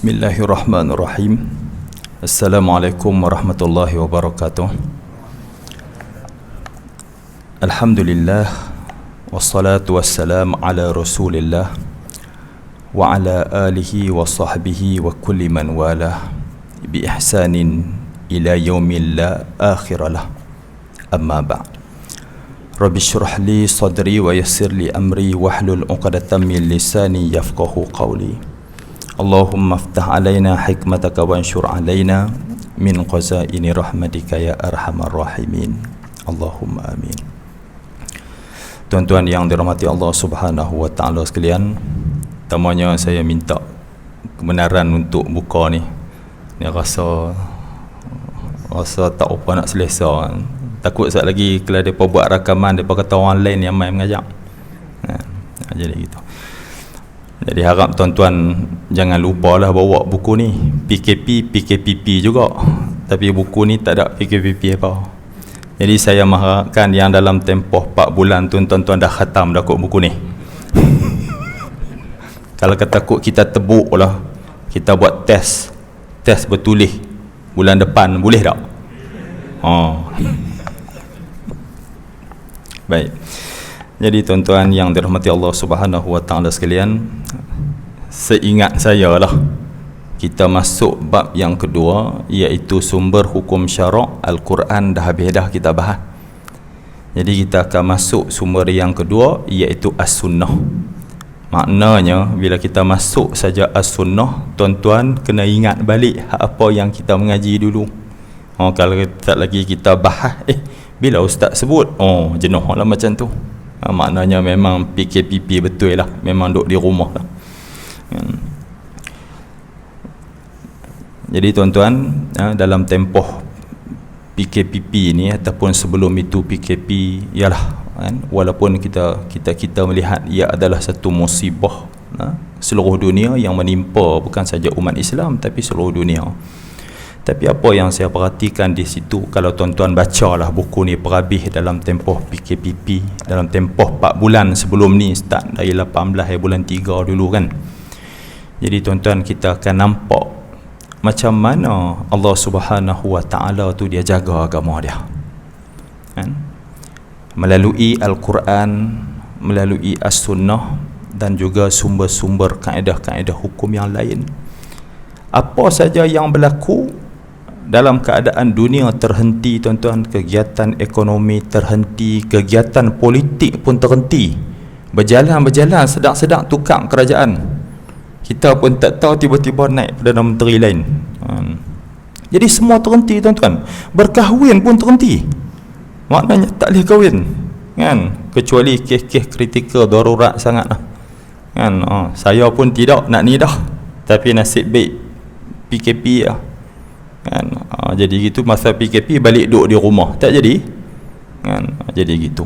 Bismillahirrahmanirrahim. Assalamualaikum warahmatullahi wabarakatuh. Alhamdulillah, wassalatu wassalam ala rasulillah wa ala alihi wa sahbihi wa kulli man walah bi ihsanin ila yaumil la akhiralah. Amma ba'd. Rabbi shrah li sadri wa yassir li amri wahlul 'uqdatam min lisani yafqahu qawli. Allahumma aftah alaina hikmataka wa anshur alaina min qazaini rahmatika ya arhamar rahimin. Allahumma amin. Tuan-tuan yang dirahmati Allah Subhanahu wa taala sekalian, pertamanya saya minta kebenaran untuk buka ni. Ni rasa tak apa nak selesa. Takut sekali lagi kalau depa buat rakaman depa kata orang lain yang main mengajak. Jadi gitu. Jadi harap tuan-tuan jangan lupalah bawa buku ni. PKP juga. Tapi buku ni tak ada PKP apa. Jadi saya mengharapkan yang dalam tempoh 4 bulan tu tuan-tuan dah khatam dah kot buku ni. Kalau takut kita tebuk lah, kita buat test bertulis bulan depan, boleh tak? Baik. Jadi tuan-tuan yang dirahmati Allah Subhanahu wa taala sekalian, seingat saya lah, kita masuk bab yang kedua, iaitu sumber hukum syarak. Al-Quran dah habis dah kita bahas. Jadi kita akan masuk sumber yang kedua, iaitu As-Sunnah. Maknanya bila kita masuk saja As-Sunnah, tuan-tuan kena ingat balik apa yang kita mengaji dulu. Kalau tak lagi kita bahas, bila ustaz sebut, jenuh lah macam tu. Maknanya memang PKP betul lah, memang duduk di rumah lah. Jadi tuan-tuan, dalam tempoh PKP ni ataupun sebelum itu PKP, ialah walaupun kita melihat ia adalah satu musibah seluruh dunia yang menimpa bukan saja umat Islam tapi seluruh dunia. Tapi apa yang saya perhatikan di situ, kalau tuan-tuan bacalah buku ni perhabis dalam tempoh PKP, dalam tempoh 4 bulan sebelum ni, start dari 18 bulan 3 dulu kan. Jadi tuan-tuan, kita akan nampak macam mana Allah Subhanahu wa taala tu dia jaga agama dia. Melalui Al-Quran, melalui As-Sunnah dan juga sumber-sumber kaedah-kaedah hukum yang lain. Apa saja yang berlaku dalam keadaan dunia terhenti, tuan-tuan, kegiatan ekonomi terhenti, kegiatan politik pun terhenti, berjalan sedang tukar kerajaan, kita pun tak tahu, tiba-tiba naik Perdana Menteri lain. Jadi semua terhenti, tuan-tuan. Berkahwin pun terhenti, maknanya tak boleh kahwin kan, kecuali kes-kes kritikal darurat sangat lah kan. Saya pun tidak nak ni dah, tapi nasib baik PKP lah kan. Jadi gitu, masa PKP balik duduk di rumah, tak jadi kan. Jadi gitu.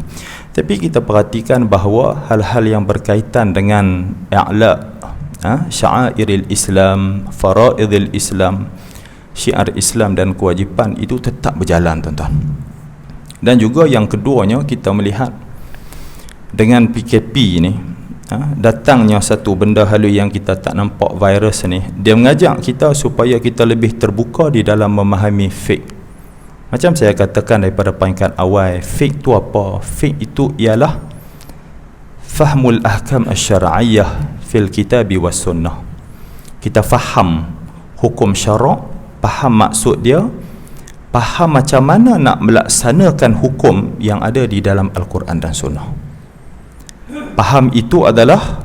Tapi kita perhatikan bahawa hal-hal yang berkaitan dengan i'la sya'airil Islam, faraidil Islam, syiar Islam dan kewajipan itu tetap berjalan, tuan-tuan. Dan juga yang keduanya, kita melihat dengan PKP ni, datangnya satu benda halu yang kita tak nampak, virus ni, dia mengajak kita supaya kita lebih terbuka di dalam memahami fiqh. Macam saya katakan daripada peringkat awal, fiqh tu apa? Fiqh itu ialah fahmul ahkam asy-syar'iyyah fil kitabi was sunnah. Kita faham hukum syarak, faham maksud dia, faham macam mana nak melaksanakan hukum yang ada di dalam Al-Quran dan Sunnah. Faham itu adalah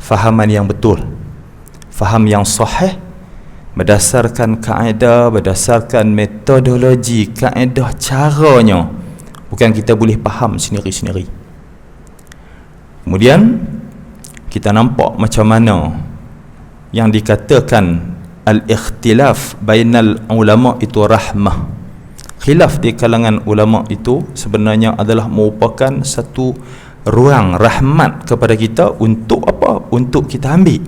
fahaman yang betul, faham yang sahih, berdasarkan kaedah, berdasarkan metodologi, kaedah caranya. Bukan kita boleh faham sendiri-sendiri. Kemudian kita nampak macam mana yang dikatakan al-ikhtilaf bainal ulama itu rahmah. Khilaf di kalangan ulama itu sebenarnya adalah merupakan satu ruang rahmat kepada kita. Untuk apa? Untuk kita ambil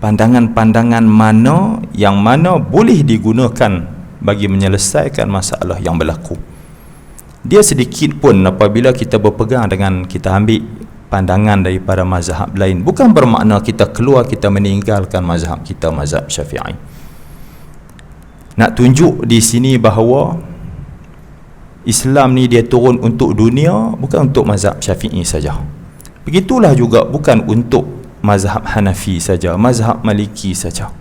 pandangan-pandangan mana yang mana boleh digunakan bagi menyelesaikan masalah yang berlaku. Dia sedikit pun apabila kita berpegang dengan, kita ambil pandangan daripada mazhab lain. Bukan bermakna kita keluar, kita meninggalkan mazhab kita, mazhab Syafi'i. Nak tunjuk di sini bahawa Islam ni dia turun untuk dunia, bukan untuk mazhab Syafi'i saja. Begitulah juga bukan untuk mazhab Hanafi saja, mazhab Maliki saja.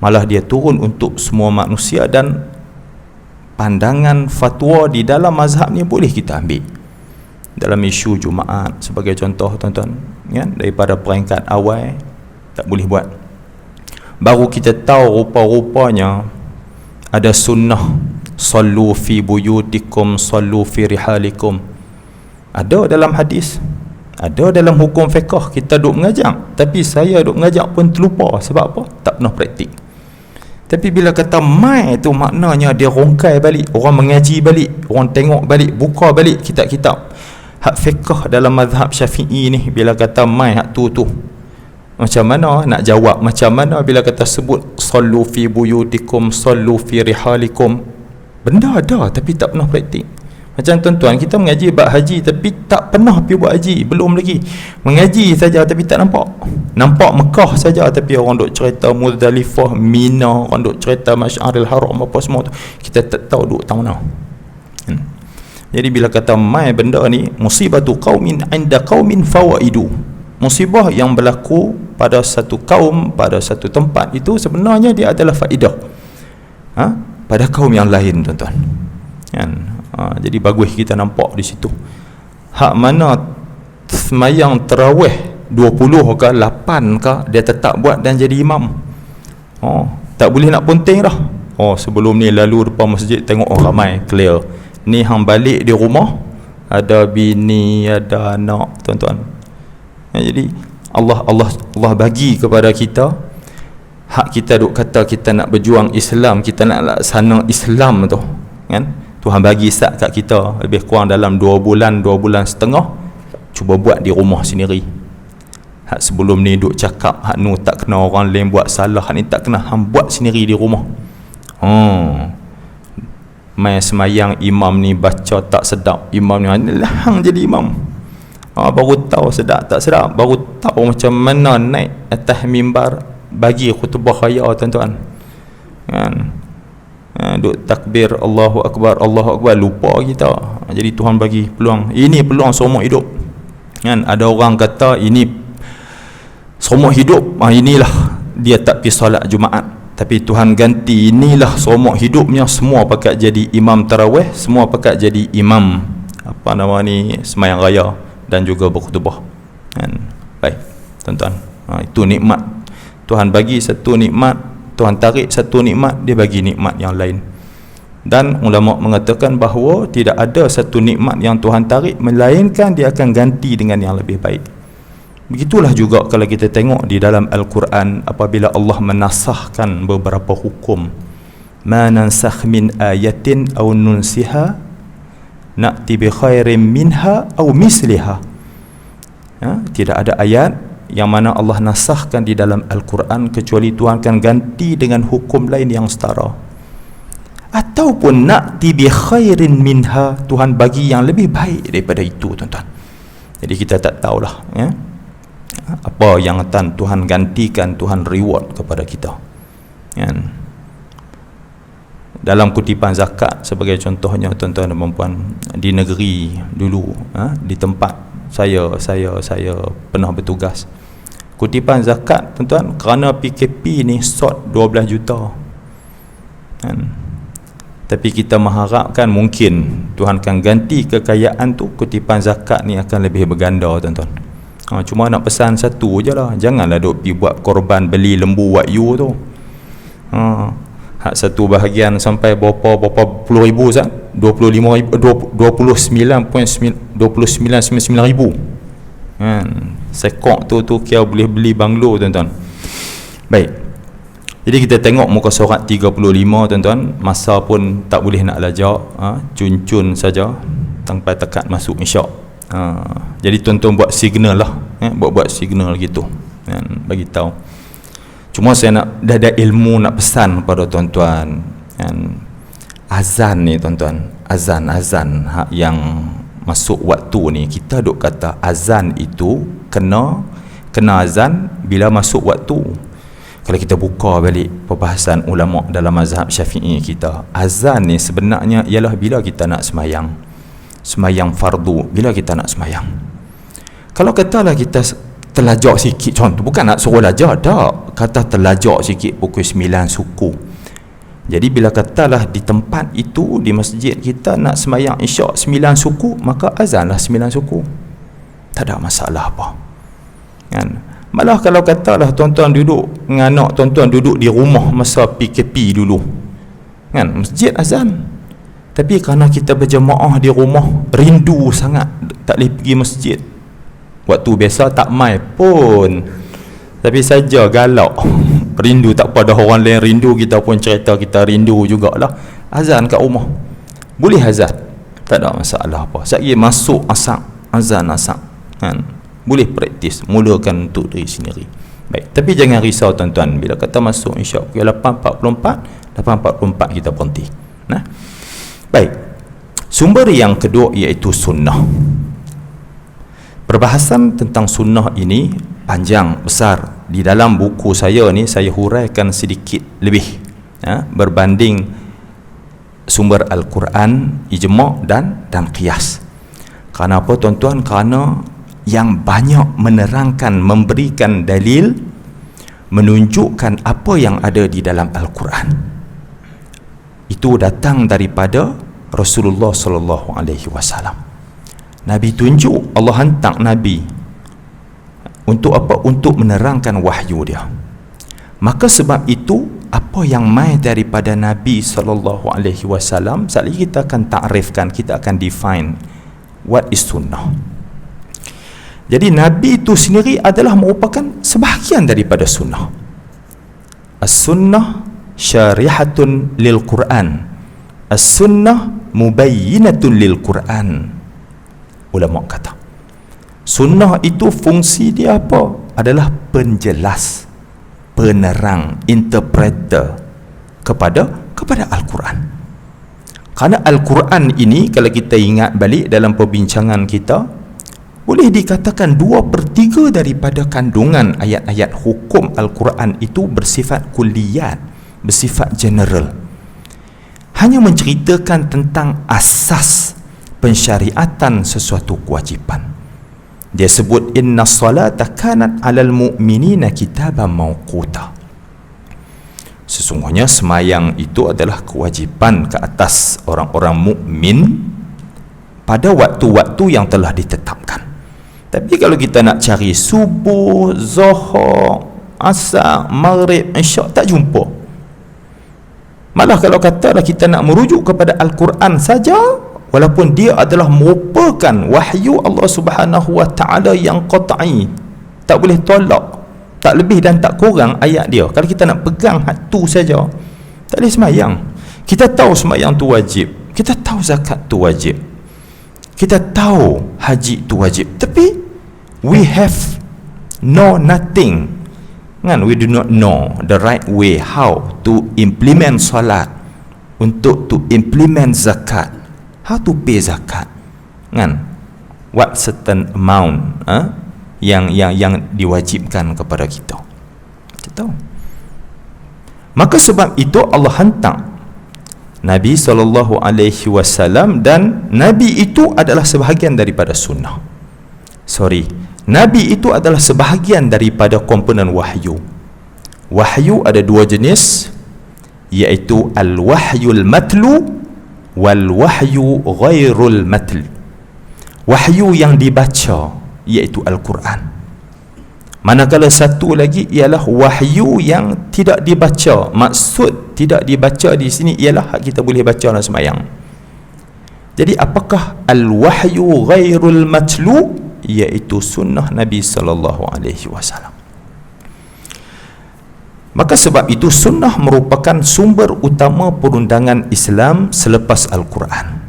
Malah dia turun untuk semua manusia, dan pandangan fatwa di dalam mazhab ni boleh kita ambil. Dalam isu Jumaat sebagai contoh tuan-tuan, ya, daripada peringkat awal tak boleh buat. Baru kita tahu rupa-rupanya ada sunnah sallu fi buyutikum sallu fi rihalikum. Ada dalam hadis, ada dalam hukum fiqh. Kita duk mengajak, tapi saya duk mengajak pun terlupa. Sebab apa? Tak pernah praktik. Tapi bila kata mai tu, maknanya dia rongkai balik, orang mengaji balik, orang tengok balik, buka balik kitab-kitab hak fiqh dalam mazhab Syafi'i ni. Bila kata mai hak tu macam mana nak jawab? Macam mana bila kata sebut sallu fi buyutikum sallu fi rihalikum? Benda ada tapi tak pernah praktik. Macam tuan-tuan, kita mengaji bab haji tapi tak pernah pergi buat haji, belum lagi. Mengaji saja tapi tak nampak. Nampak Mekah saja tapi orang duk cerita Muzdalifah, Mina, orang duk cerita Masy'aril Haram apa semua tu. Kita tak tahu duk tahu mana. Jadi bila kata mai benda ni, musibatu qaumin 'inda qaumin fawaidu. Musibah yang berlaku pada satu kaum, pada satu tempat, itu sebenarnya dia adalah faedah pada kaum yang lain, tuan-tuan. Kan? Jadi bagus kita nampak di situ. Hak mana semayang tarawih 20 ke 8 ke, dia tetap buat dan jadi imam. Tak boleh nak punting dah. Sebelum ni lalu depan masjid tengok ramai clear. Ni hang balik di rumah ada bini, ada anak, tuan-tuan. Jadi Allah bagi kepada kita hak. Kita duk kata kita nak berjuang Islam, kita nak laksana Islam tu, kan? Tuhan bagi sat kat kita lebih kurang dalam 2 bulan setengah. Cuba buat di rumah sendiri. Hak sebelum ni duk cakap hak nu tak kena orang lain buat salah, hak ni tak kena, hang buat sendiri di rumah. Mai semayang imam ni baca tak sedap, imam ni hang jadi imam. Baru tahu sedap tak sedap, baru tahu macam mana naik atas mimbar bagi khutbah raya, tuan-tuan. Kan? Duk takbir Allahu Akbar, lupa kita. Jadi Tuhan bagi peluang. Ini peluang seumur hidup. Kan? Ada orang kata ini seumur hidup, inilah dia tak pergi solat Jumaat. Tapi Tuhan ganti, inilah seumur hidupnya semua pakat jadi imam tarawih, semua pakat jadi imam semayang raya dan juga berkhutbah. Kan? Baik, tuan-tuan. Itu nikmat. Tuhan bagi satu nikmat, Tuhan tarik satu nikmat, dia bagi nikmat yang lain. Dan ulama mengatakan bahawa tidak ada satu nikmat yang Tuhan tarik melainkan dia akan ganti dengan yang lebih baik. Begitulah juga kalau kita tengok di dalam Al-Quran, apabila Allah menasahkan beberapa hukum, ma nansakh min ayatin aw nunsiha na'ti bi khairin minha aw misliha. Tidak ada ayat yang mana Allah nasahkan di dalam Al-Quran kecuali Tuhan akan ganti dengan hukum lain yang setara, ataupun na'ti bi khairin minha, Tuhan bagi yang lebih baik daripada itu, tuan-tuan. Jadi kita tak tahulah apa yang akan Tuhan gantikan, Tuhan reward kepada kita. Dalam kutipan zakat sebagai contohnya, tuan-tuan dan puan-puan, di negeri dulu, di tempat saya pernah bertugas, kutipan zakat, tuan-tuan, kerana PKP ni short 12 juta. Tapi kita mengharapkan mungkin Tuhan akan ganti kekayaan tu, kutipan zakat ni akan lebih berganda, tuan-tuan. Cuma nak pesan satu je lah, janganlah duk pergi buat korban beli lembu wagyu tu. Hak satu bahagian sampai berapa puluh ribu, 29.99 ribu. Sekok tu kira boleh beli banglo, tuan-tuan. Baik, jadi kita tengok muka surat 35, tuan-tuan. Masa pun tak boleh nak lajak, cun-cun saja sampai tekat masuk isyak. Jadi tuan-tuan buat signal lah, buat signal gitu, bagi tahu. Cuma saya nak dah ada ilmu nak pesan kepada tuan-tuan, azan ni, tuan-tuan, azan yang masuk waktu ni, kita duk kata azan itu kena azan bila masuk waktu. Kalau kita buka balik perbahasan ulama dalam mazhab Syafi'i kita, azan ni sebenarnya ialah bila kita nak semayang fardu, bila kita nak semayang. Kalau katalah kita terlajak sikit, contoh, bukan nak suruh lajak, tak, kata terlajak sikit pukul 9 suku. Jadi bila katalah di tempat itu, di masjid kita nak semayang isyak 9 suku, maka azanlah 9 suku, tak ada masalah apa kan. Malah kalau katalah tuan-tuan duduk dengan anak tuan-tuan duduk di rumah masa PKP dulu kan, masjid azan, tapi kerana kita berjemaah di rumah, rindu sangat tak boleh pergi masjid, waktu biasa tak mai pun, tapi saja galak rindu, tak apa, dah orang lain rindu, kita pun cerita kita rindu jugalah, azan kat rumah, boleh azan, tak ada masalah apa. Sekali masuk asak, azan asak kan, boleh praktis, mulakan untuk diri sendiri. Baik, tapi jangan risau tuan-tuan, bila kata masuk insya Allah 8.44 kita berhenti. Nah, baik, sumber yang kedua iaitu sunnah. Perbahasan tentang sunnah ini panjang, besar. Di dalam buku saya ni, saya huraikan sedikit lebih berbanding sumber Al-Quran, ijma' dan qiyas. Kerana apa tuan-tuan? Kerana yang banyak menerangkan, memberikan dalil, menunjukkan apa yang ada di dalam Al-Quran itu datang daripada Rasulullah sallallahu alaihi wasallam. Nabi tunjuk, Allah hantar Nabi untuk apa? Untuk menerangkan wahyu dia. Maka sebab itu, apa yang mai daripada Nabi sallallahu alaihi wasallam, sekali kita akan takrifkan, kita akan define what is sunnah. Jadi Nabi itu sendiri adalah merupakan sebahagian daripada sunnah. As-sunnah syarihatun lil Quran, as-sunnah mubayyinatun lil Quran. Ulama kata sunnah itu fungsi dia apa? Adalah penjelas, penerang, interpreter kepada Al-Quran. Kerana Al-Quran ini, kalau kita ingat balik dalam perbincangan kita, boleh dikatakan 2/3 daripada kandungan ayat-ayat hukum Al-Quran itu bersifat kulliyat, bersifat general, hanya menceritakan tentang asas pensyariatan sesuatu kewajipan. Dia sebut inna salata kanat 'alal mu'minina kitaban mawquta. Sesungguhnya semayang itu adalah kewajipan ke atas orang-orang mukmin pada waktu-waktu yang telah ditetapkan. Tapi kalau kita nak cari subuh, zuhur, asar, maghrib, isyak, tak jumpa. Malah kalau katalah kita nak merujuk kepada Al-Quran saja, walaupun dia adalah merupakan wahyu Allah Subhanahu wa ta'ala yang qat'i, tak boleh tolak, tak lebih dan tak kurang ayat dia. Kalau kita nak pegang tu saja, tak boleh semayang. Kita tahu semayang tu wajib, kita tahu zakat tu wajib, kita tahu haji tu wajib, tapi we have know nothing kan, we do not know the right way how to implement salat, untuk to implement zakat, how to pay zakat kan, what certain amount yang diwajibkan kepada kita. Kita tahu. Maka sebab itu Allah hantar Nabi SAW, dan Nabi itu adalah sebahagian daripada sunnah. Nabi itu adalah sebahagian daripada komponen wahyu. Wahyu ada dua jenis, iaitu al-wahyul matlu wal wahyu ghairul matl. Wahyu yang dibaca iaitu Al-Quran. Manakala satu lagi ialah wahyu yang tidak dibaca. Maksud tidak dibaca di sini ialah hak kita boleh baca dalam sembahyang. Jadi apakah al-wahyu ghairul matlu? Iaitu sunnah Nabi sallallahu alaihi wasallam. Maka sebab itu sunnah merupakan sumber utama perundangan Islam selepas Al-Quran.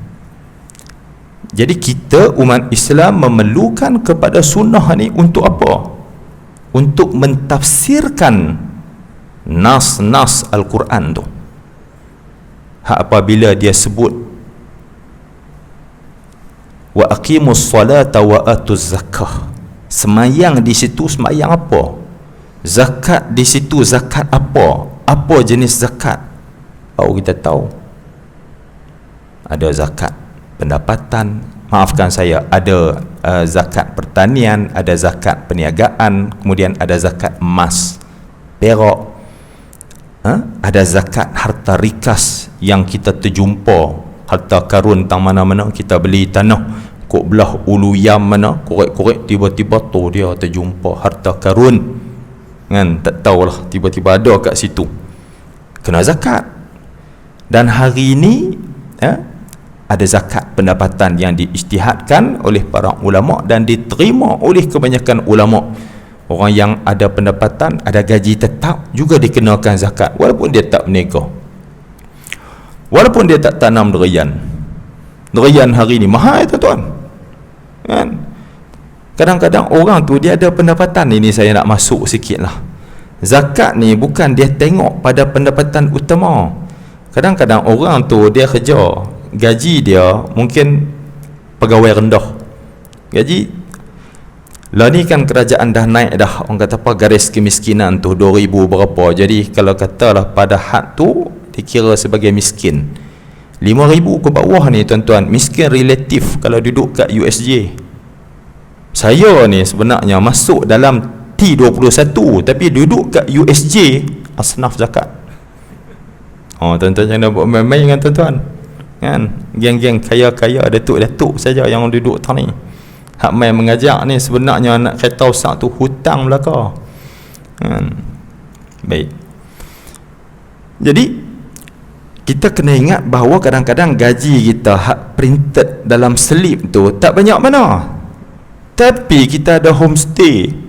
Jadi kita umat Islam memerlukan kepada sunnah ni untuk apa? Untuk mentafsirkan nas-nas Al-Quran tu. Apabila dia sebut wa aqimus salata wa atuz zakah. Semayang di situ semayang apa? Zakat di situ zakat apa? Apa jenis zakat? Kita tahu ada zakat pendapatan, maafkan saya, ada zakat pertanian, ada zakat perniagaan, kemudian ada zakat emas, perak, ada zakat harta rikas yang kita terjumpa, harta karun tang mana-mana, kita beli tanah kok belah ulu yam mana, korek-korek tiba-tiba tu dia terjumpa harta karun kan, tak tahulah tiba-tiba ada kat situ, kena zakat. Dan hari ini ada zakat pendapatan yang diijtihadkan oleh para ulama dan diterima oleh kebanyakan ulama. Orang yang ada pendapatan, ada gaji tetap juga dikenakan zakat walaupun dia tak berniaga, walaupun dia tak tanam durian. Durian hari ni mahal tuan-tuan kan. Kadang-kadang orang tu dia ada pendapatan. Ini saya nak masuk sikit lah. Zakat ni bukan dia tengok pada pendapatan utama. Kadang-kadang orang tu dia kerja, gaji dia mungkin pegawai rendah, gaji lah ni kan kerajaan dah naik dah, orang kata apa, garis kemiskinan tu 2000 berapa. Jadi kalau katalah pada had tu dikira sebagai miskin 5000 ke bawah ni tuan-tuan, miskin relatif kalau duduk kat USJ. Saya ni sebenarnya masuk dalam T21 tapi duduk kat USJ asnaf zakat. Tuan-tuan jangan buat main-main dengan tuan-tuan kan. Geng-geng kaya-kaya, datuk-datuk saja yang duduk tang ni. Hak main mengajak ni sebenarnya nak kata usah tu hutang belaka kan. Baik, jadi kita kena ingat bahawa kadang-kadang gaji kita hak printed dalam slip tu tak banyak mana, tapi kita ada homestay,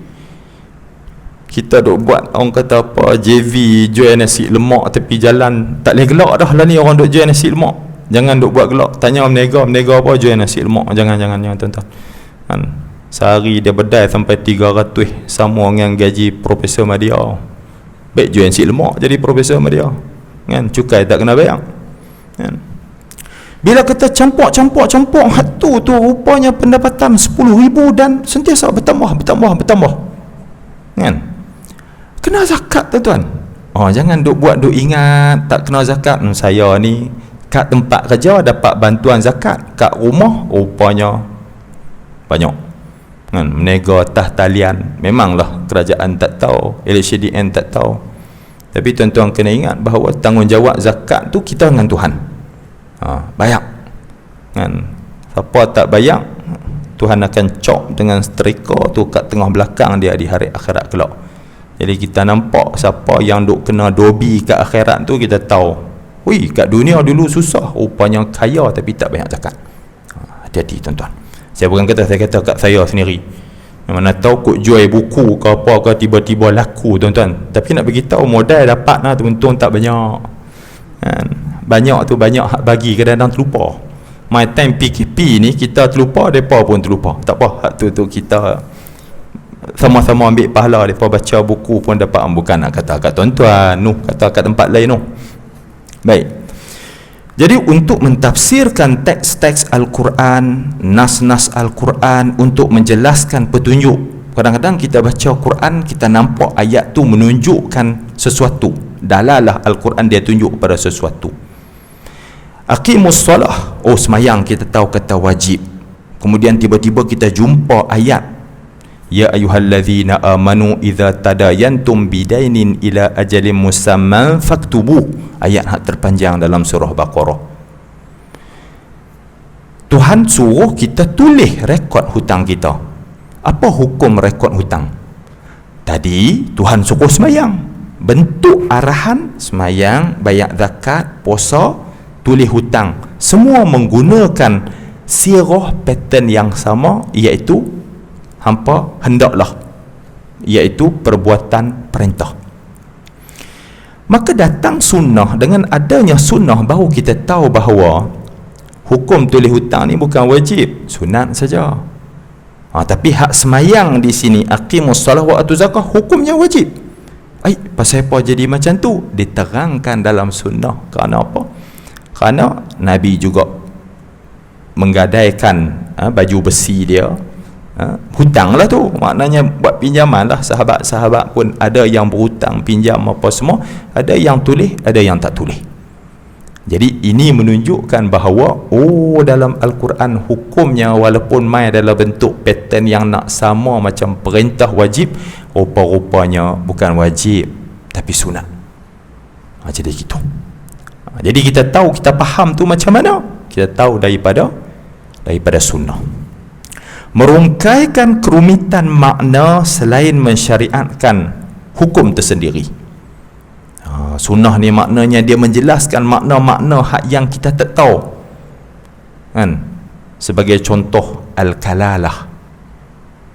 kita duk buat orang kata apa, JV, jual nasi lemak tepi jalan, tak boleh gelak dah lah ni orang duk jual nasi lemak. Jangan duk buat gelak, tanya menega apa jual nasi lemak, jangan tuan-tuan kan. Sehari dia berdai sampai 300 sama dengan gaji Profesor Madya. Baik jual nasi lemak jadi Profesor Madya kan, cukai tak kena bayar kan. Bila kita campur tu rupanya pendapatan 10,000 dan sentiasa bertambah kan. Kena zakat tuan-tuan. Jangan duk ingat tak kena zakat. Saya ni kat tempat kerja dapat bantuan zakat, kat rumah rupanya banyak kan, menega atas talian. Memanglah kerajaan tak tahu, LHDN tak tahu, tapi tuan-tuan kena ingat bahawa tanggungjawab zakat tu kita dengan Tuhan. Bayar kan. Siapa tak bayar, Tuhan akan cop dengan setrika tu kat tengah belakang dia di hari akhirat kelak. Jadi kita nampak siapa yang duk kena dobi kat akhirat tu, kita tahu, kat dunia dulu susah, rupanya kaya tapi tak banyak zakat. Hati-hati tuan-tuan. Saya bukan kata, saya kata kat saya sendiri. Mana tahu kok jual buku ke apa ke tiba-tiba laku tuan-tuan, tapi nak bagi tahu modal dapat lah, untung tak banyak kan. Banyak tu banyak hak bagi, kadang-kadang terlupa. My time PKP ni kita terlupa, mereka pun terlupa. Tak apa, hak tu kita sama-sama ambil pahala. Mereka baca buku pun dapat. Bukan nak kata kat tuan-tuan kata kat tempat lain Baik, jadi untuk mentafsirkan teks-teks Al-Quran, nas-nas Al-Quran, untuk menjelaskan petunjuk, kadang-kadang kita baca Quran, kita nampak ayat tu menunjukkan sesuatu, dalalah Al-Quran dia tunjuk pada sesuatu. Aqimus salah, semayang kita tahu kata wajib. Kemudian tiba-tiba kita jumpa ayat, ya ayyuhallazina amanu idza tadayantum bidainin ila ajalin musamman faktubu. Ayat hak terpanjang dalam surah Baqarah. Tuhan suruh kita tulis rekod hutang kita. Apa hukum rekod hutang? Tadi Tuhan suruh semayang, bentuk arahan semayang, bayar zakat, puasa, tulis hutang, semua menggunakan sirah pattern yang sama, iaitu hampa hendaklah, iaitu perbuatan perintah. Maka datang sunnah. Dengan adanya sunnah baru kita tahu bahawa hukum tulis hutang ni bukan wajib, sunat saja. Tapi hak semayang di sini, aqimus salah wa atuz zakah, hukumnya wajib. Pasal apa jadi macam tu? Diterangkan dalam sunnah. Kerana apa? Kerana Nabi juga menggadaikan baju besi dia, hutang lah tu, maknanya buat pinjaman lah. Sahabat-sahabat pun ada yang berhutang, pinjam apa semua, ada yang tulis, ada yang tak tulis. Jadi ini menunjukkan bahawa dalam Al-Quran hukumnya walaupun mai dalam bentuk pattern yang nak sama macam perintah wajib, rupa-rupanya bukan wajib tapi sunat. Jadi gitu. Jadi kita tahu, kita faham tu macam mana? Kita tahu daripada sunnah. Merungkaikan kerumitan makna selain mensyariatkan hukum tersendiri. Sunnah ni maknanya dia menjelaskan makna-makna hak yang kita tak tahu, kan? Sebagai contoh al-kalalah,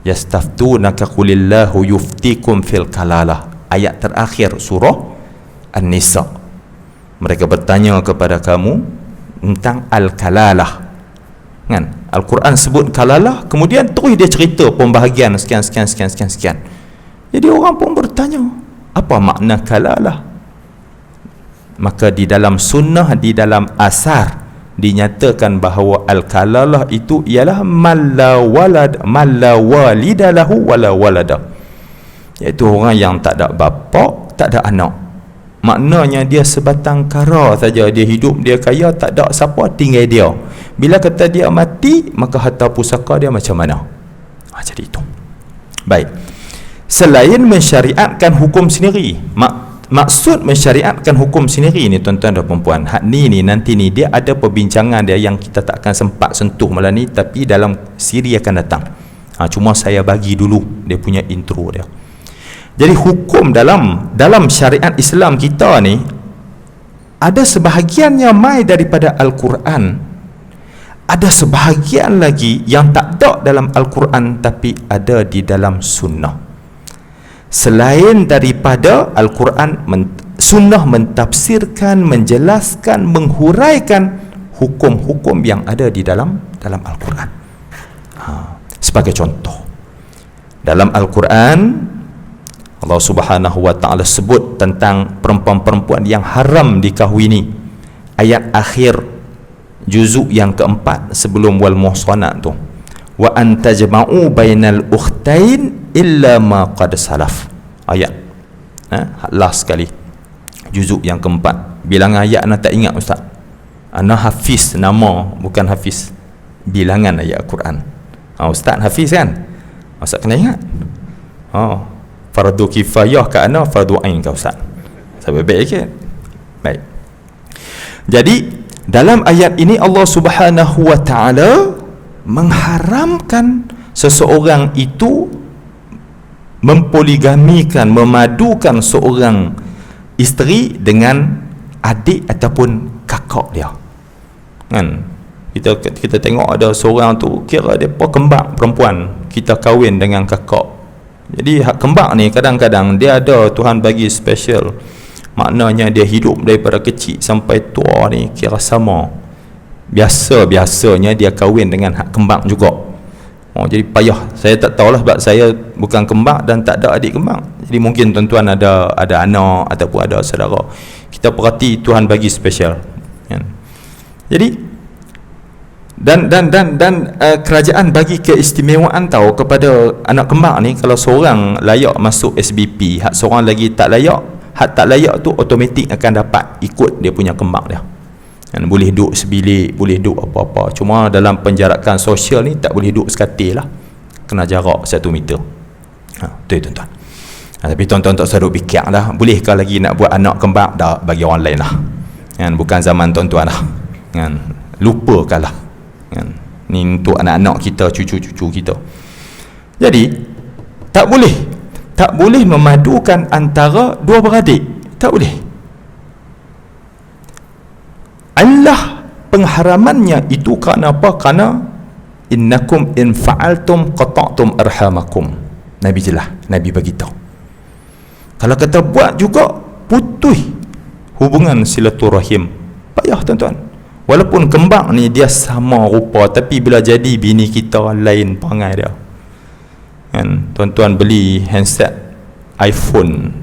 yastaftunaka qulillahu yuftikum fil kalalah, ayat terakhir surah An-Nisa. Mereka bertanya kepada kamu tentang al-kalalah, kan? Al-Quran sebut kalalah, kemudian terus dia cerita pembahagian sekian. Jadi orang pun bertanya, apa makna kalalah? Maka di dalam sunnah, di dalam asar dinyatakan bahawa al-kalalah itu ialah malla walida lahu wala walada, iaitu orang yang tak ada bapa, tak ada anak. Maknanya dia sebatang kara saja, dia hidup, dia kaya, tak ada siapa, tinggal dia. Bila kata dia mati, maka harta pusaka dia macam mana? Jadi itu. Baik. Selain mensyariatkan hukum sendiri, maksud mensyariatkan hukum sendiri ni tuan-tuan dan puan-puan, hak ni nanti ni dia ada perbincangan dia yang kita tak akan sempat sentuh malam ni, tapi dalam siri akan datang. Cuma saya bagi dulu dia punya intro dia. Jadi hukum dalam syariat Islam kita ni ada sebahagian yang mai daripada Al-Quran, ada sebahagian lagi yang tak ada dalam Al-Quran tapi ada di dalam sunnah. Selain daripada Al-Quran, sunnah mentafsirkan, menjelaskan, menghuraikan hukum-hukum yang ada di dalam Al-Quran. Sebagai contoh, dalam Al-Quran Allah Subhanahu wa ta'ala sebut tentang perempuan-perempuan yang haram dikahwini. Ayat akhir juzuk yang keempat sebelum wal muhsanat tu, wa antajma'u bainal ukhtain illa ma qad salaf. Ayat last sekali juzuk yang keempat. Bilangan ayat ana tak ingat ustaz, ana hafiz nama, bukan hafiz bilangan ayat Al-Quran. Ustaz hafiz kan, ustaz kena ingat. Fardu kifayah ke ana, fardu ain ke ustaz? Sampai baik ke? Baik. Jadi dalam ayat ini Allah Subhanahu wa ta'ala mengharamkan seseorang itu mempoligamikan, memadukan seorang isteri dengan adik ataupun kakak dia, kan? Kita tengok ada seorang tu kira depa kembang perempuan, kita kahwin dengan kakak. Jadi hak kembang ni kadang-kadang dia ada Tuhan bagi special, maknanya dia hidup daripada kecil sampai tua ni kira sama. Biasanya dia kahwin dengan hak kembang juga. Jadi payah. Saya tak tahulah sebab saya bukan kembang dan tak ada adik kembang. Jadi mungkin tuan-tuan ada anak ataupun ada saudara. Kita perhati Tuhan bagi special, kan? Jadi dan kerajaan bagi keistimewaan tahu kepada anak kembang ni. Kalau seorang layak masuk SBP, hak seorang lagi tak layak, hak tak layak tu automatik akan dapat ikut dia punya kembang dia, kan? Boleh duduk sebilik, boleh duduk apa-apa. Cuma dalam penjarakan sosial ni tak boleh duduk sekatil lah, kena jarak 1 meter. Tu tuan-tuan. Tapi tuan-tuan tak usah duk fikir lah, bolehkah lagi nak buat anak kembang? Dah bagi orang lain lah, kan? Bukan zaman tuan-tuan lah, kan? Lupakan lah, kan? Ni untuk anak-anak kita, cucu-cucu kita. Jadi tak boleh memadukan antara dua beradik, tak boleh. Allah pengharamannya itu kerana apa? Kerana innakum in fa'altum qata'tum arhamakum. Nabi jelas, Nabi beritahu. Kalau kata buat juga, putus hubungan silaturahim. Payah tuan-tuan. Walaupun kembang ni dia sama rupa, tapi bila jadi bini kita lain perangai dia, kan? Tuan-tuan beli handset iPhone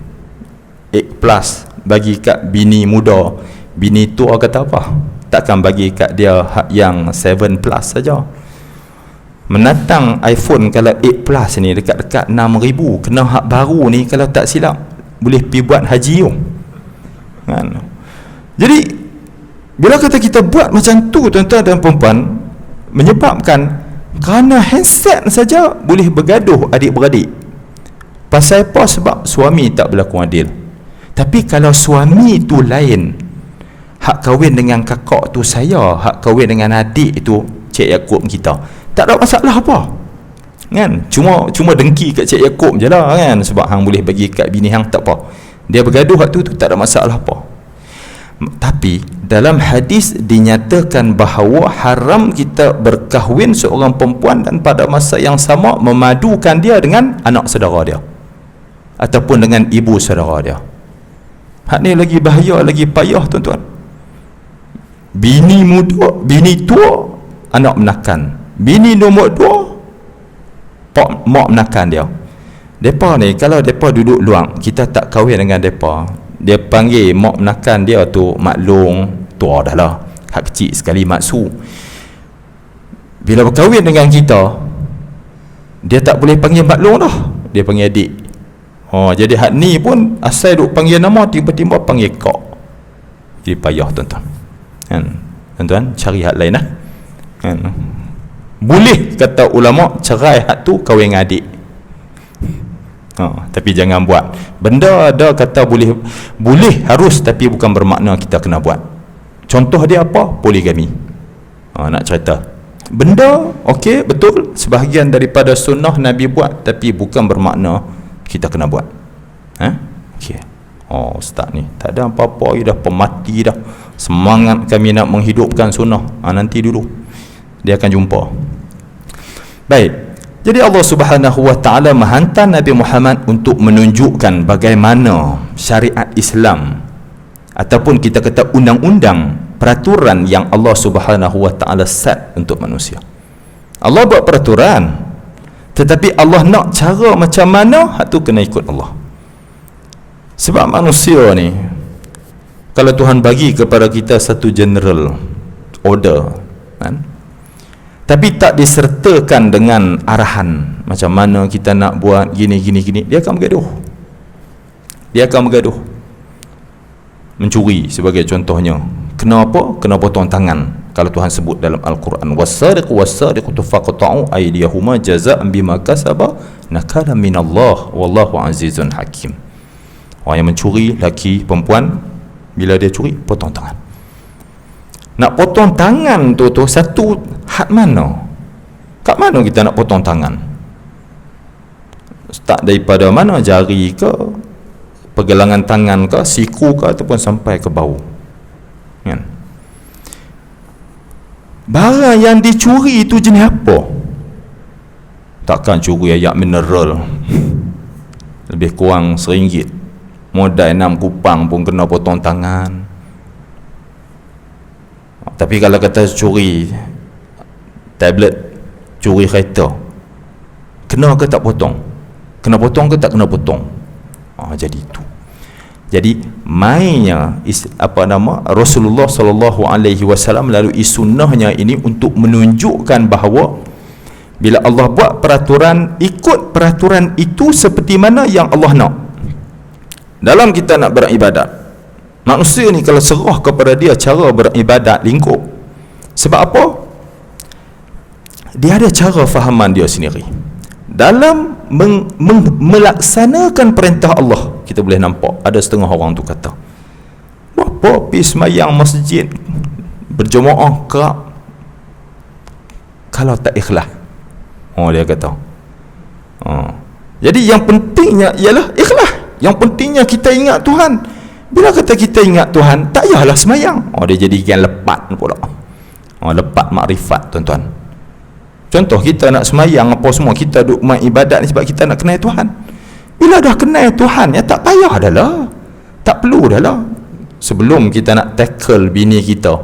8 Plus bagi kat bini muda, bini tua kata apa? Takkan bagi kat dia yang 7 Plus saja. menatang iPhone kalau 8 Plus ni dekat-dekat 6,000, kena hak baru ni kalau tak silap boleh pergi buat haji kan. Jadi bila kata kita buat macam tu tuan-tuan dan puan-puan, menyebabkan kerana handset saja boleh bergaduh adik-beradik. Pasal apa? Sebab suami tak berlaku adil. Tapi kalau suami tu lain, hak kahwin dengan kakak tu saya, hak kahwin dengan adik tu Cik Yaakob kita, tak ada masalah apa kan. Cuma dengki kat Cik Yaakob je lah kan, sebab hang boleh bagi kat bini hang, tak apa, dia bergaduh hak tu tak ada masalah apa. Tapi dalam hadis dinyatakan bahawa haram kita berkahwin seorang perempuan dan pada masa yang sama memadukan dia dengan anak saudara dia ataupun dengan ibu saudara dia. Hak ni lagi bahaya, lagi payah tuan-tuan. Bini muda, bini tua, anak menakan. Bini nombor 2, mak menakan dia. Depa ni kalau depa duduk luang, kita tak kahwin dengan depa, dia panggil mak menakan dia tu maklong, tua dah lah, hak kecil sekali maksu. Bila berkahwin dengan kita, dia tak boleh panggil maklong dah, dia panggil adik. Jadi hak ni pun asal duk panggil nama, tiba-tiba panggil kak. Jadi payah tuan-tuan kan. Tuan-tuan cari hak lain lah kan. Boleh kata ulama cerai hak tu kahwin dengan adik, tapi jangan buat. Benda ada kata boleh harus, tapi bukan bermakna kita kena buat. Contoh dia apa? Poligami. Nak cerita benda okey, betul, sebahagian daripada sunnah Nabi buat, tapi bukan bermakna kita kena buat. Okey. Ustaz ni tak ada apa-apa, dah pemati dah, semangat kami nak menghidupkan sunnah. Nanti dulu dia akan jumpa. Baik, jadi Allah Subhanahu wa ta'ala menghantar Nabi Muhammad untuk menunjukkan bagaimana syariat Islam ataupun kita kata undang-undang, peraturan yang Allah Subhanahu wa ta'ala set untuk manusia. Allah buat peraturan, tetapi Allah nak cara macam mana, hak tu kena ikut Allah. Sebab manusia ni, kalau Tuhan bagi kepada kita satu general order kan, tapi tak disertakan dengan arahan macam mana kita nak buat gini, dia akan bergaduh. Mencuri sebagai contohnya, kenapa? Kena potong tangan. Kalau Tuhan sebut dalam Al-Quran, was-sariqu was-sariqatu faqta'u aydiyahuma jazaa'an bima kasaba nakalan minallah wallahu azizun hakim. Orang yang mencuri, laki, perempuan, bila dia curi, potong tangan. Nak potong tangan tu satu had mana? Kat mana kita nak potong tangan? Start daripada mana? Jari ke, pergelangan tangan ke, siku ke, ataupun sampai ke bau kan? Barang yang dicuri itu jenis apa? Takkan curi ayak mineral lebih kurang RM1, modal 6 kupang pun kena potong tangan. Tapi kalau kata curi tablet, curi kereta, kena ke tak potong? Kena potong ke tak kena potong? Jadi itu. Jadi mainnya Rasulullah SAW melalui sunnahnya ini untuk menunjukkan bahawa bila Allah buat peraturan, ikut peraturan itu seperti mana yang Allah nak. Dalam kita nak beribadat, manusia ni kalau serah kepada dia cara beribadat lingkup. Sebab apa? Dia ada cara fahaman dia sendiri. Dalam melaksanakan perintah Allah, kita boleh nampak ada setengah orang tu kata, apa pergi semayang masjid berjemaah kerap kalau tak ikhlas? Dia kata. Jadi yang pentingnya ialah ikhlas. Yang pentingnya kita ingat Tuhan. Bila kata kita ingat Tuhan, tak payahlah semayang. Dia jadikan lepat pula. Lepat makrifat tuan-tuan. Contoh kita nak semayang apa semua, kita duk main ibadat ni sebab kita nak kenal Tuhan. Bila dah kenal Tuhan, ya tak payah dah lah, tak perlu dah lah. Sebelum kita nak tackle bini kita,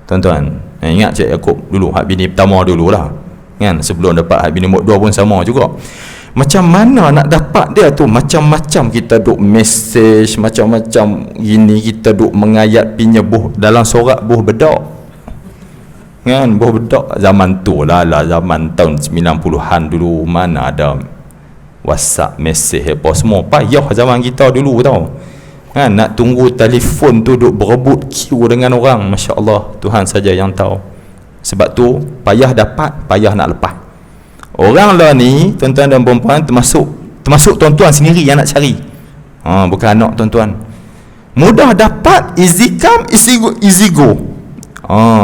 tuan-tuan, ingat Cik Yaakob dulu, hak bini pertama dululah kan, sebelum dapat hak bini nombor 2 pun sama juga. Macam mana nak dapat dia tu? Macam-macam kita duk message, macam-macam gini, kita duk mengayat pinnya buh dalam sorak buh bedak kan, budak zaman tu lah, zaman tahun 90-an dulu, mana ada WhatsApp, mesej apa semua, payah zaman kita dulu tau kan, nak tunggu telefon tu duk berebut queue dengan orang, Masya Allah, Tuhan saja yang tahu. Sebab tu payah dapat, payah nak lepas. Orang lah ni, tuan-tuan dan puan-puan, termasuk tuan-tuan sendiri yang nak cari, bukan anak tuan-tuan. Mudah dapat, easy come, easy go.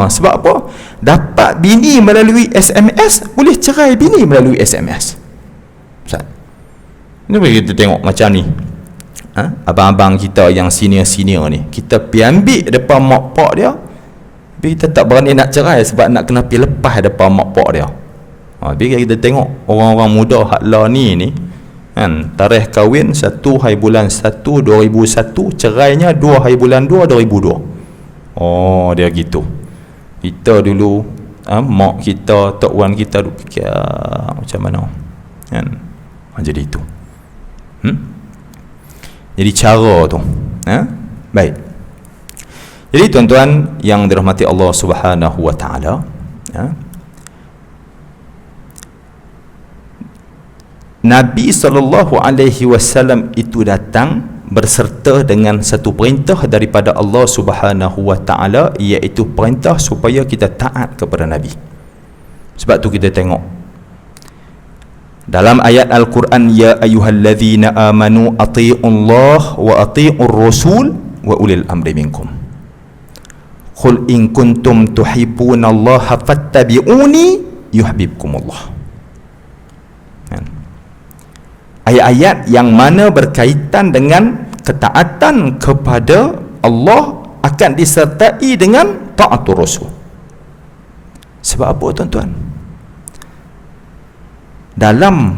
Sebab apa? Dapat bini melalui SMS, boleh cerai bini melalui SMS. Ustaz, ni bagi kita tengok macam ni, abang-abang kita yang senior-senior ni, kita pergi ambil depan mak pak dia, tapi kita tak berani nak cerai sebab nak kena pergi lepas depan mak pak dia. Biar kita tengok orang-orang muda haklah ni kan, tarikh kahwin 1 hari bulan 1 2001, cerainya 2 hari bulan 2 2002. Dia gitu. Kita dulu, mak kita, tok wan kita duk fikir macam mana kan, jadi itu. Jadi cara tu, baik. Jadi tuan-tuan yang dirahmati Allah Subhanahu wa taala, Nabi SAW itu datang berserta dengan satu perintah daripada Allah Subhanahu wa taala, iaitu perintah supaya kita taat kepada Nabi. Sebab tu kita tengok dalam ayat Al-Quran, ya ayyuhallazina amanu atii'ullah wa atii'ur rasul wa ulil amri minkum. Qul in kuntum tuhibbunallaha fattabi'uni yuhibbukumullah. Ayat-ayat yang mana berkaitan dengan ketaatan kepada Allah akan disertai dengan taatur rasul. Sebab apa tuan-tuan? Dalam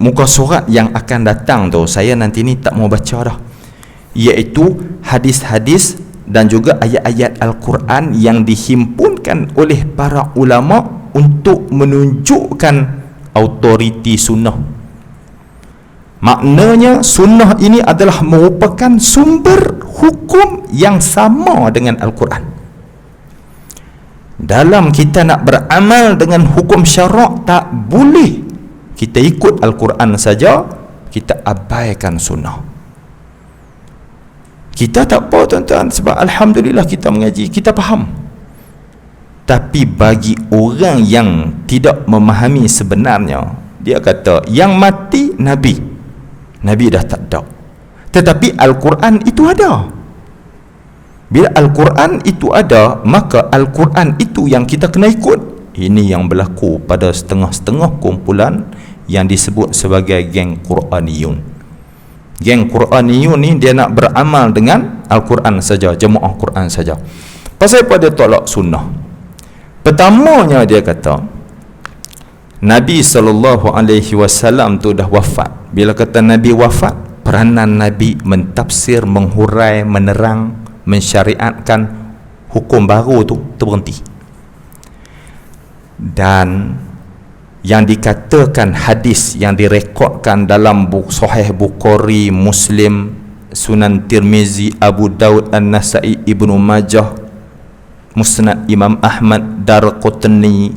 muka surat yang akan datang tu, saya nanti ni tak mau baca dah, iaitu hadis-hadis dan juga ayat-ayat Al-Quran yang dihimpunkan oleh para ulama untuk menunjukkan autoriti sunnah. Maknanya sunnah ini adalah merupakan sumber hukum yang sama dengan Al-Quran. Dalam kita nak beramal dengan hukum syarak, tak boleh kita ikut Al-Quran saja, kita abaikan sunnah. Kita tak apa tuan-tuan, sebab Alhamdulillah kita mengaji, kita faham. Tapi bagi orang yang tidak memahami sebenarnya, dia kata yang mati Nabi dah tak ada, tetapi Al-Quran itu ada. Bila Al-Quran itu ada, maka Al-Quran itu yang kita kena ikut. Ini yang berlaku pada setengah-setengah kumpulan yang disebut sebagai geng Quraniyun. Geng Quraniyun ni dia nak beramal dengan Al-Quran saja, jemaah Quran saja. Pasal apa dia tolak sunnah? Pertamanya dia kata Nabi SAW tu dah wafat. Bila kata Nabi wafat, peranan Nabi mentafsir, menghurai, menerang, mensyariatkan hukum baru tu terberhenti. Dan yang dikatakan hadis yang direkodkan dalam Sahih Bukhari, Muslim, Sunan Tirmizi, Abu Daud, An-Nasai, Ibnu Majah, Musnad Imam Ahmad, Darqutni,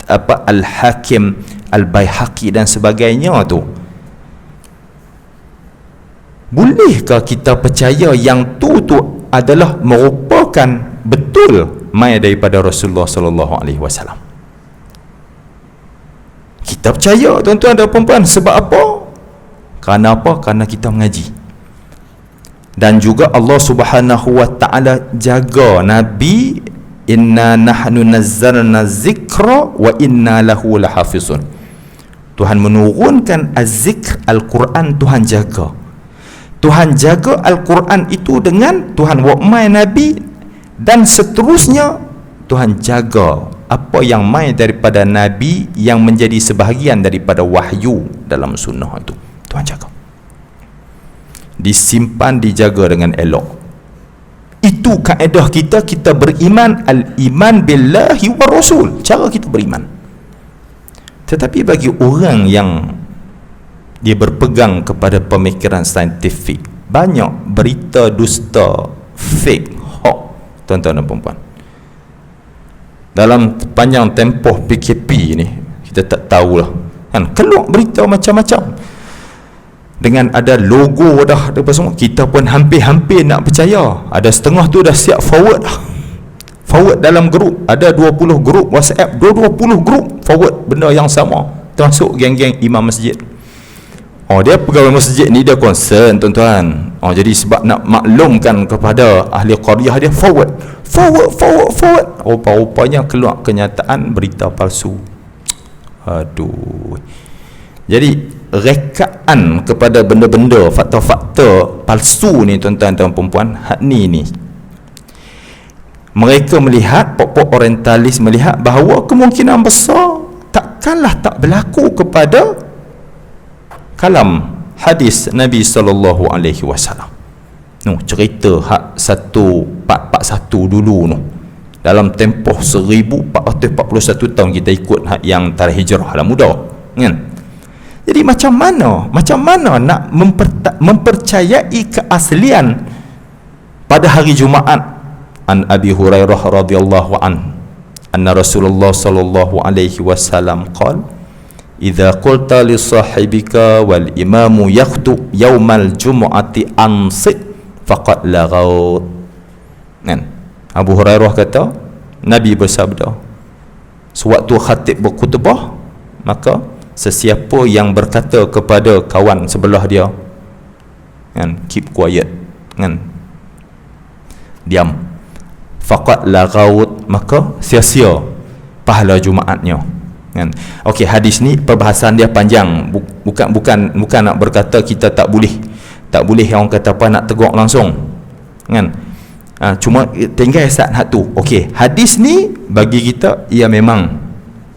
Al-Hakim, Al-Baihaqi dan sebagainya tu, bolehkah kita percaya yang tu adalah merupakan betul mai daripada Rasulullah sallallahu alaihi wasallam? Kita percaya tuan-tuan dan puan-puan. Sebab apa? Kerana apa? Kerana kita mengaji. Dan juga Allah Subhanahu wa taala jaga Nabi, inna nahnu nazzalna zikra wa inna lahu lahafizun. Tuhan menurunkan az-zikr, Al-Quran Tuhan jaga. Tuhan jaga Al-Quran itu dengan Tuhan wakmai Nabi, dan seterusnya Tuhan jaga apa yang mai daripada Nabi yang menjadi sebahagian daripada wahyu dalam sunnah itu. Tuhan jaga, disimpan, dijaga dengan elok. Itu kaedah kita. Kita beriman, al-iman billahi wa rasul, cara kita beriman. Tetapi bagi orang yang dia berpegang kepada pemikiran saintifik, banyak berita dusta, fake, hoax tuan-tuan dan puan-puan. dalam panjang tempoh PKP ni, kita tak tahulah kan, keluar berita macam-macam dengan ada logo dah apa semua, kita pun hampir-hampir nak percaya. Ada setengah tu dah siap forward dah, forward dalam grup, ada 20 grup WhatsApp, 20 grup forward benda yang sama, termasuk geng-geng imam masjid. Dia pegawai masjid ni, dia concern tuan-tuan. Jadi sebab nak maklumkan kepada ahli qaryah, dia forward. Rupa-rupanya keluar kenyataan berita palsu. Aduh. Jadi rekaan kepada benda-benda, fakta-fakta palsu ni tuan-tuan dan perempuan, hak ni mereka melihat, pokok orientalis melihat bahawa kemungkinan besar takkanlah tak berlaku kepada kalam hadis Nabi sallallahu alaihi wasallam. Cerita hak 1441 dulu dalam tempoh 1441 tahun kita ikut hak yang tarikh hijrah lah muda kan. Jadi macam mana nak mempercayai keaslian pada hari Jumaat. An Abi Hurairah radhiyallahu anna Rasulullah sallallahu alaihi wasallam qala idza qulta li sahibika wal imamu yakhutub yaumal jumu'ati ansit faqad laghaut. Kan? Abu Hurairah kata, Nabi bersabda, sewaktu khatib berkhutbah, maka sesiapa yang berkata kepada kawan sebelah dia, kan, keep quiet, kan, diam, faqad laghaut, maka sia-sia pahala Jumaatnya. Kan? Okey, hadis ni perbahasan dia panjang, bukan nak berkata kita tak boleh orang kata apa nak tegur langsung kan. Cuma tinggal hak tu. Okey, hadis ni bagi kita ia memang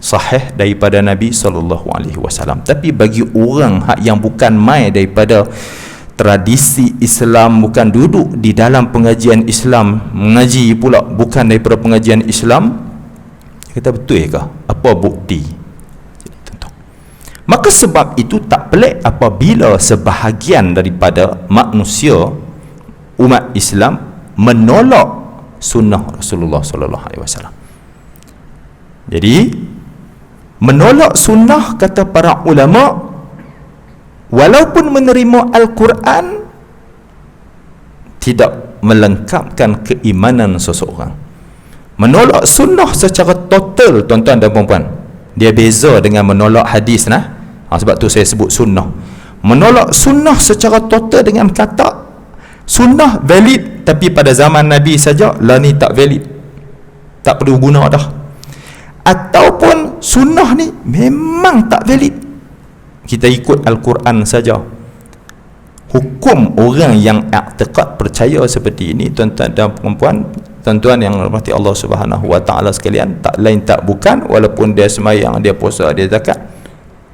sahih daripada Nabi sallallahu alaihi wasallam, tapi bagi orang hak yang bukan mai daripada tradisi Islam, bukan duduk di dalam pengajian Islam, mengaji pula bukan daripada pengajian Islam, kata betul ke? Apa bukti? Maka sebab itu tak pelik apabila sebahagian daripada manusia umat Islam menolak sunnah Rasulullah sallallahu alaihi wasallam. Jadi menolak sunnah, kata para ulama, walaupun menerima Al-Quran, tidak melengkapkan keimanan seseorang. Menolak sunnah secara total tuan-tuan dan puan-puan, dia beza dengan menolak hadis sebab tu saya sebut sunnah. Menolak sunnah secara total dengan kata sunnah valid, tapi pada zaman Nabi saja, lah ni tak valid, tak perlu guna dah. Ataupun sunnah ni memang tak valid, kita ikut Al-Quran saja. Hukum orang yang i'tiqad percaya seperti ini tuan-tuan dan puan-puan, tuan-tuan yang dirahmati Allah Subhanahu wa taala sekalian, tak lain tak bukan, walaupun dia sembahyang, dia puasa, dia zakat,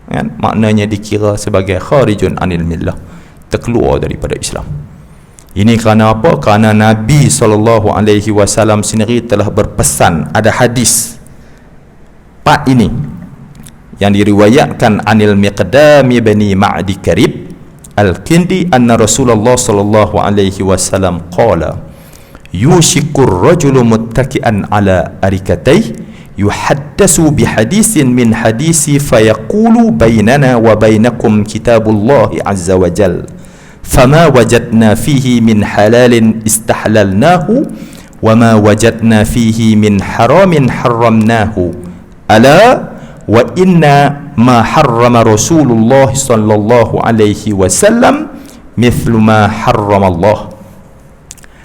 kan, maknanya dikira sebagai kharijun anil millah, terkeluar daripada Islam. Ini kerana apa? Kerana Nabi sallallahu alaihi wasallam sendiri telah berpesan. Ada hadis part ini yang diriwayatkan anil Miqdami bani Ma'di Karib Al-Kindi anna Rasulullah sallallahu alaihi wasallam qala yushikur rajulu muttaki'an ala arikatayh yuhaddasu bihadisin min hadisi fayaqulu bainana wa bainakum kitabullahi azza wa jal fama wajadna fihi min halalin istahlalnahu wa ma wajadna fihi min haramin haramnahu ala wa inna ma harrama Rasulullah sallallahu alaihi wasallam mithlu ma harrama Allah.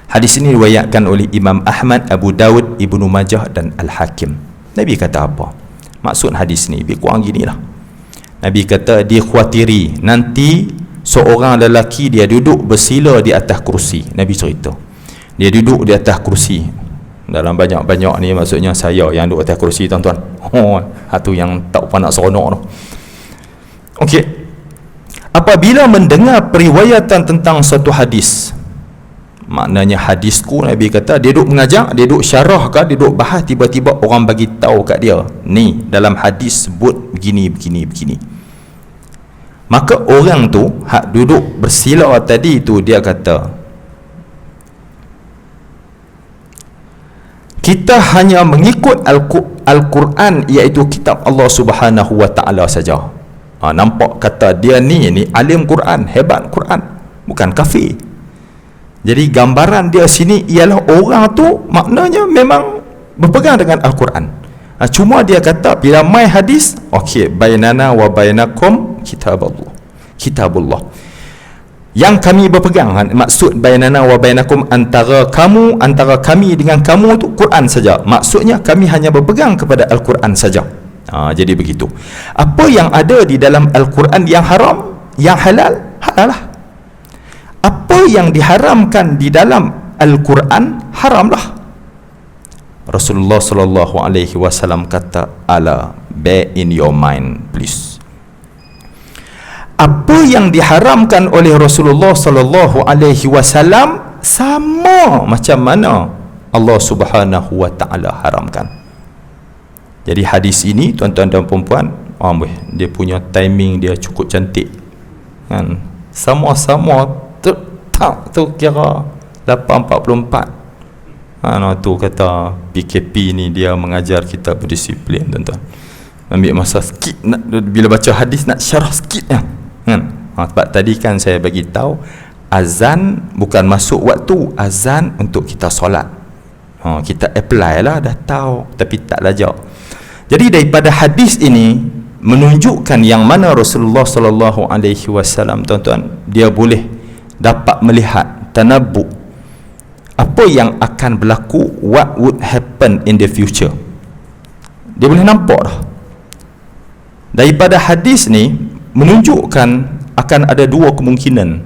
Hadis ini diriwayatkan oleh Imam Ahmad, Abu Dawud, Ibnu Majah dan Al-Hakim. Nabi kata apa? Maksud hadis ni lebih kurang ginilah. Nabi kata dia khawatiri nanti seorang lelaki dia duduk bersila di atas kursi. Nabi cerita dia duduk di atas kursi. Dalam banyak-banyak ni maksudnya saya yang duduk atas kursi tuan-tuan. Itu yang tak apa nak seronok tu. Okey. Apabila mendengar periwayatan tentang satu hadis, maknanya hadisku, Nabi kata dia duduk mengajar, dia duduk syarah ke, dia duduk bahas, tiba-tiba orang bagi tahu kat dia, ni dalam hadis sebut begini. Maka orang tu hak duduk bersila tadi tu, dia kata Kita hanya mengikut Al-Quran, iaitu kitab Allah Subhanahu wa Ta'ala saja. Nampak kata dia ni alim Quran, hebat Quran, bukan kafir. Jadi gambaran dia sini ialah orang tu maknanya memang berpegang dengan Al-Quran. Cuma dia kata bila mai hadis, okey, bainana wa bainakum kitabullah. Yang kami berpegang, maksud bainana wa bainakum, antara kami dengan kamu tu Quran saja. Maksudnya kami hanya berpegang kepada Al-Quran saja. Jadi begitu. Apa yang ada di dalam Al-Quran yang haram, yang halal, halal lah. Apa yang diharamkan di dalam Al-Quran, haramlah. Rasulullah sallallahu alaihi wasallam kata, ala, bear in your mind please. Apa yang diharamkan oleh Rasulullah sallallahu alaihi wasallam sama macam mana Allah Subhanahu wa Ta'ala haramkan. Jadi hadis ini tuan-tuan dan puan-puan, dia punya timing dia cukup cantik kan. Sama-sama tu kira 8.44. Tu kata PKP ni dia mengajar kita berdisiplin, tuan-tuan. Ambil masa sikit nak, bila baca hadis nak syarah sikit kan. Sebab tadi kan saya bagi tahu azan bukan masuk waktu, azan untuk kita solat. Kita apply lah, dah tahu tapi tak lajak. Jadi daripada hadis ini menunjukkan yang mana Rasulullah sallallahu alaihi wasallam, tuan-tuan, dia boleh dapat melihat tanabbu, apa yang akan berlaku, what would happen in the future. Dia boleh nampak dah. Daripada hadis ni menunjukkan akan ada dua kemungkinan.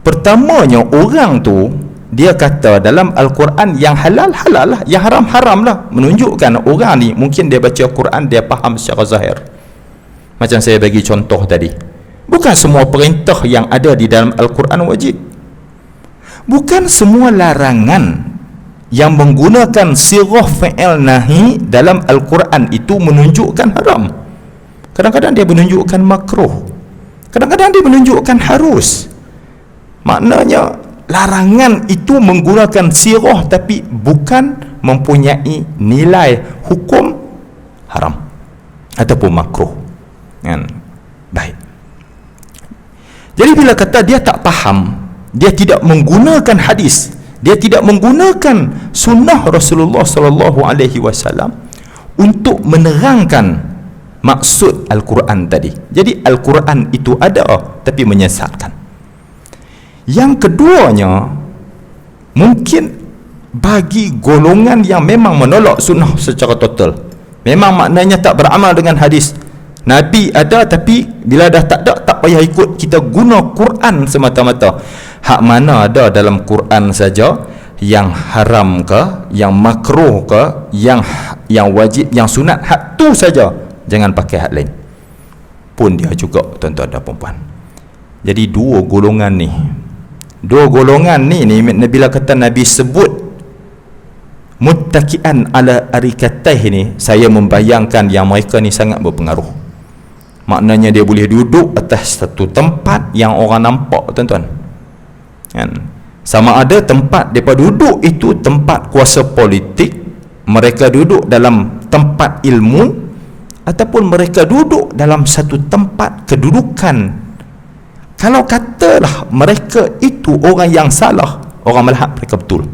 Pertamanya, orang tu dia kata dalam Al-Quran yang halal halal lah, yang haram haram lah. Menunjukkan orang ni mungkin dia baca Quran, dia faham secara zahir. Macam saya bagi contoh tadi, bukan semua perintah yang ada di dalam Al-Quran wajib. Bukan semua larangan yang menggunakan sirah fa'il nahi dalam Al-Quran itu menunjukkan haram. Kadang-kadang dia menunjukkan makruh, kadang-kadang dia menunjukkan harus. Maknanya larangan itu menggunakan sirah tapi bukan mempunyai nilai hukum haram ataupun makruh kan? Baik. Jadi bila kata dia tak faham, dia tidak menggunakan hadis, dia tidak menggunakan sunnah Rasulullah sallallahu alaihi wasallam untuk menerangkan maksud Al-Quran tadi. Jadi Al-Quran itu ada tapi menyesatkan. Yang keduanya, mungkin bagi golongan yang memang menolak sunnah secara total, memang maknanya tak beramal dengan hadis. Nabi ada tapi bila dah tak ada, tak payah ikut, kita guna Quran semata-mata. Hak mana ada dalam Quran saja, yang haram ke, yang makruh ke, yang wajib, yang sunat, hak tu saja, jangan pakai hak lain. Pun dia juga, tuan-tuan dan puan-puan. Jadi dua golongan ni bila kata Nabi sebut muttaki'an ala arikataih ni, saya membayangkan yang mereka ni sangat berpengaruh. Maknanya dia boleh duduk atas satu tempat yang orang nampak, tuan-tuan kan? Sama ada tempat mereka duduk itu tempat kuasa politik, mereka duduk dalam tempat ilmu, ataupun mereka duduk dalam satu tempat kedudukan. Kalau katalah mereka itu orang yang salah, orang melihat mereka betul,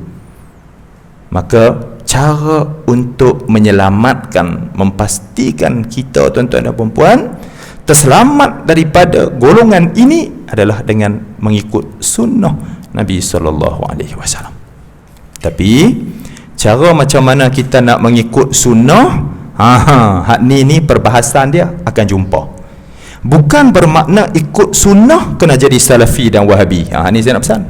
maka cara untuk menyelamatkan, memastikan kita, tuan-tuan dan puan-puan, terselamat daripada golongan ini adalah dengan mengikut sunnah Nabi SAW. Tapi cara macam mana kita nak mengikut sunnah, hak ni perbahasan dia akan jumpa. Bukan bermakna ikut sunnah kena jadi salafi dan wahabi. Ni saya nak pesan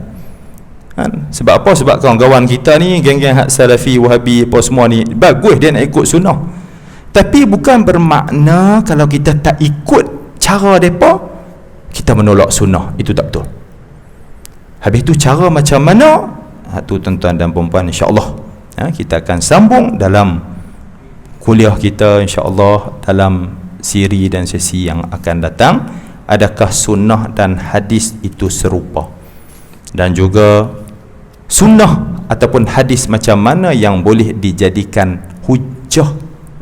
kan? Sebab apa? Sebab kawan-kawan kita ni, geng-geng hak salafi, wahabi, apa semua ni, bagus dia nak ikut sunnah. Tapi bukan bermakna kalau kita tak ikut cara mereka, kita menolak sunnah. Itu tak betul. Habis tu cara macam mana, tu tuan-tuan dan puan-puan, insya-Allah kita akan sambung dalam kuliah kita, insya-Allah, dalam siri dan sesi yang akan datang. Adakah sunnah dan hadis itu serupa? Dan juga sunnah ataupun hadis macam mana yang boleh dijadikan hujah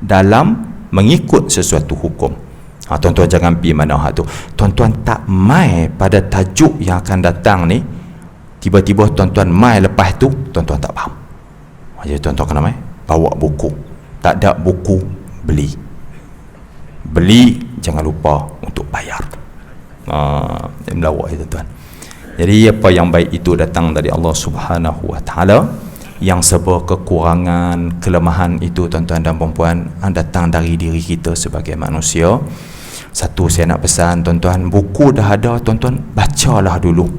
dalam mengikut sesuatu hukum. Tuan-tuan jangan pergi mana tu. Tuan-tuan tak mai pada tajuk yang akan datang ni, tiba-tiba tuan-tuan mai lepas tu tuan-tuan tak faham. Jadi tuan-tuan kena mai bawa buku. Tak ada buku, beli jangan lupa untuk bayar. Melawak ya tuan-tuan. Jadi apa yang baik itu datang dari Allah Subhanahu Wa Taala. Yang sebuah kekurangan, kelemahan itu tuan-tuan dan puan-puan datang dari diri kita sebagai manusia. Satu, saya nak pesan tuan-tuan, buku dah ada, tuan-tuan bacalah dulu.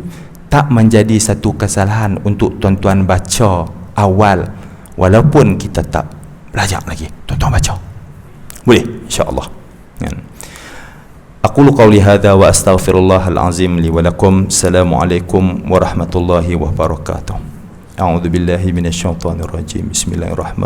Tak menjadi satu kesalahan untuk tuan-tuan baca awal, walaupun kita tak belajar lagi, tuan-tuan baca. Boleh, insya-Allah. Aqulu qawli hadha wa astaghfirullahal azim li wa lakum. Assalamualaikum warahmatullahi wabarakatuh. A'udzu billahi minasyaitonir rajim. Bismillahirrahmanirrahim.